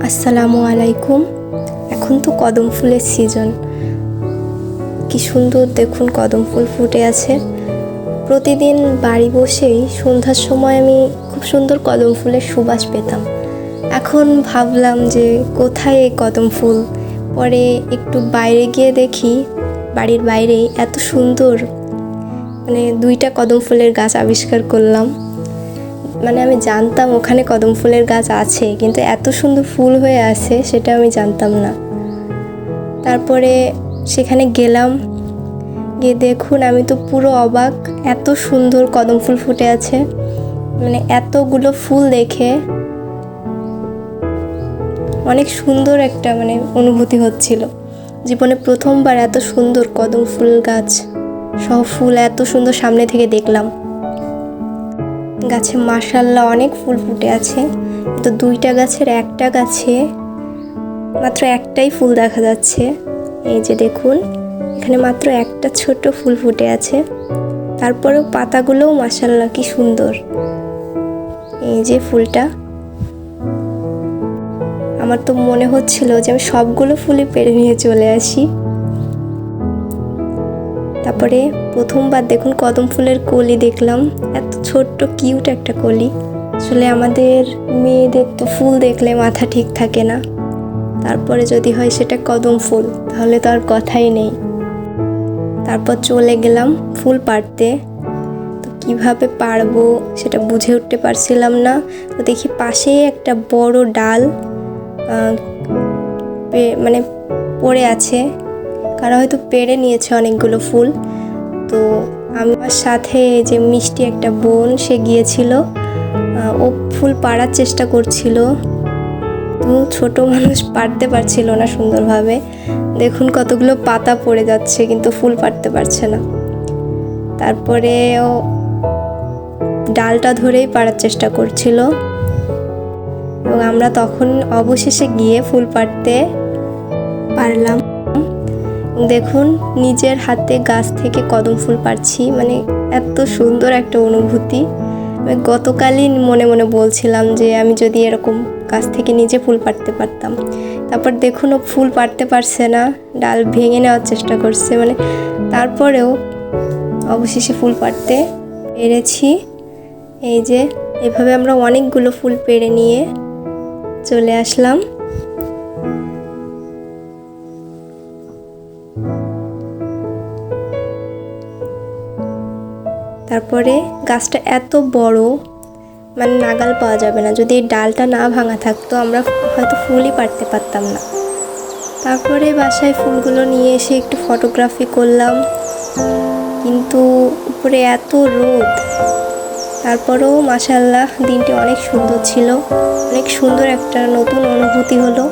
আসসালামু আলাইকুম। এখন তো কদম ফুলের সিজন। কি সুন্দর দেখুন, কদম ফুল ফুটে আছে। প্রতিদিন বাড়ি বসেই সন্ধ্যার সময় আমি খুব সুন্দর কদম ফুলের সুবাস পেতাম। এখন ভাবলাম যে কোথায় এই কদম ফুল। পরে একটু বাইরে গিয়ে দেখি, বাড়ির বাইরেই এত সুন্দর দুইটা কদম ফুলের গাছ আবিষ্কার করলাম। আমি জানতাম ওখানে কদম ফুলের গাছ আছে, কিন্তু এত সুন্দর ফুল হয়ে আছে সেটা আমি জানতাম না। তারপরে সেখানে গেলাম, গিয়ে দেখুন আমি তো পুরো অবাক, এত সুন্দর কদম ফুল ফুটে আছে। এতগুলো ফুল দেখে অনেক সুন্দর একটা অনুভূতি হচ্ছিল। জীবনে প্রথমবার এত সুন্দর কদম ফুল গাছ সব ফুল এত সুন্দর সামনে থেকে দেখলাম। গাছে মাশাআল্লাহ অনেক ফুল ফুটে আছে। তো দুইটা গাছের একটা গাছে মাত্র একটাই ফুল দেখা যাচ্ছে। এই যে দেখুন, এখানে মাত্র একটা ছোট ফুল ফুটে আছে। তারপরেও পাতাগুলোও মাশাআল্লাহ কি সুন্দর। এই যে ফুলটা, আমার তো মনে হচ্ছিল যে আমি সবগুলো ফুলই পেড়ে নিয়ে চলে আসি। তারপরে প্রথমবার দেখুন কদম ফুলের কলি দেখলাম, এত ছোট্ট কিউট একটা কলি। আসলে আমাদের মেয়েদের তো ফুল দেখলে মাথা ঠিক থাকে না, তারপরে যদি হয় সেটা কদম ফুল, তাহলে তো আর কথাই নেই। তারপর চলে গেলাম ফুল পাড়তে। তো কীভাবে পারবো সেটা বুঝে উঠতে পারছিলাম না। তো দেখি পাশেই একটা বড় ডাল পড়ে আছে, কারা হয়তো পেড়ে নিয়েছে অনেকগুলো ফুল। তো আমার সাথে যে মিষ্টি একটা বোন, সে গিয়েছিল, ও ফুল পাড়ার চেষ্টা করছিল। তো ছোট মানুষ পারতে পারছিল না সুন্দরভাবে। দেখুন কতগুলো পাতা পড়ে যাচ্ছে, কিন্তু ফুল পারতে পারছে না। তারপরে ও ডালটা ধরেই পাড়ার চেষ্টা করছিল, এবং আমরা তখন অবশেষে গিয়ে ফুল পাড়তে পারলাম। দেখুন নিজের হাতে গাছ থেকে কদম ফুল পাড়ছি, এত সুন্দর একটা অনুভূতি। আমি গতকালই মনে মনে বলছিলাম যে আমি যদি এরকম গাছ থেকে নিজে ফুল পাড়তে পারতাম। তারপর দেখুন ও ফুল পাড়তে পারছে না, ডাল ভেঙে নেওয়ার চেষ্টা করছে। তারপরেও অবশেষে ফুল পাড়তে পেরেছি। এই যে এভাবে আমরা অনেকগুলো ফুল পেড়ে নিয়ে চলে আসলাম। তারপরে গাছটা এত বড়, নাগাল পাওয়া যাবে না। যদি এই ডালটা না ভাঙা থাকতো আমরা হয়তো ফুলই পাড়তে পারতাম না। তারপরে বাসায় ফুলগুলো নিয়ে এসে একটু ফটোগ্রাফি করলাম, কিন্তু উপরে এত রোদ। তারপরেও মাশাআল্লাহ দিনটি অনেক সুন্দর ছিল, অনেক সুন্দর একটা নতুন অনুভূতি হলো।